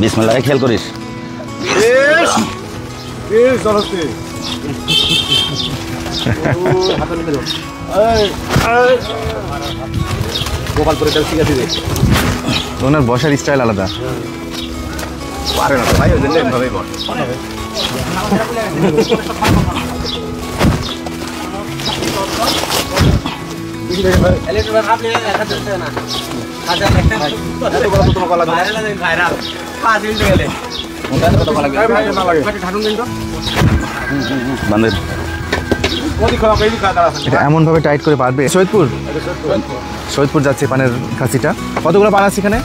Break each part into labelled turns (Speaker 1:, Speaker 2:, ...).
Speaker 1: বিসমিল্লাহ খেয়াল করিস।
Speaker 2: গোপালপুরে ঠিক আছে
Speaker 3: ওনার বসার স্টাইল আলাদা।
Speaker 2: পারে না ভাই, ওই জন্য এভাবেই বল।
Speaker 3: এটা এমন ভাবে টাইট করে পারবে। সৈয়দপুর যাচ্ছে পানের খাসিটা। কতগুলো পান আছে এখানে?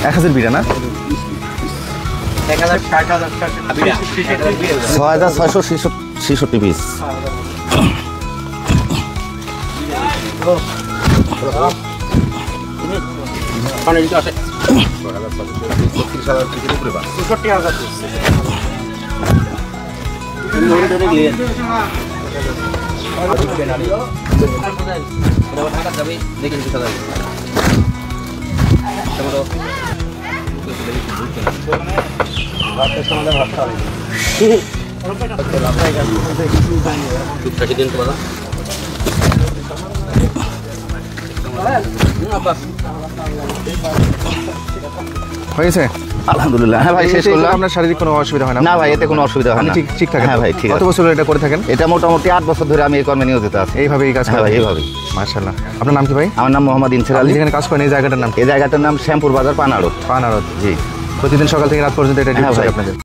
Speaker 3: 1000 বিড়া না?
Speaker 1: 6666 পিস।
Speaker 3: হয়েছে
Speaker 1: আলহামদুলিল্লাহ। হ্যাঁ ভাই, শেষ করলাম।
Speaker 3: আপনার শারীরিক কোনো অসুবিধা হয় না?
Speaker 1: না ভাই, এতে কোনো অসুবিধা হয় না।
Speaker 3: ঠিক থাকে?
Speaker 1: হ্যাঁ ভাই, ঠিক আছে।
Speaker 3: কত বছর এটা করে থাকেন?
Speaker 1: এটা মোটামুটি 8 বছর ধরে আমি এই কর্মে নিয়োজিত আছি।
Speaker 3: এইভাবে এই কাজ
Speaker 1: হ্যাঁ ভাই,
Speaker 3: করেন?
Speaker 1: এইভাবেই।
Speaker 3: মাশাআল্লাহ। আপনার নাম কি ভাই?
Speaker 1: আমার নাম মোহাম্মদ ইনসার
Speaker 3: আপনি
Speaker 1: আলী।
Speaker 3: যেখানে কাজ করেন এই জায়গাটার নাম?
Speaker 1: এই জায়গাটার নাম শ্যামপুর বাজার, পানাড়।
Speaker 3: পানারদ।
Speaker 1: জি।
Speaker 3: প্রতিদিন সকাল থেকে রাত পর্যন্ত এটা
Speaker 1: হ্যাঁ
Speaker 3: ডিউটি
Speaker 1: ভাই।
Speaker 3: আপনাদের?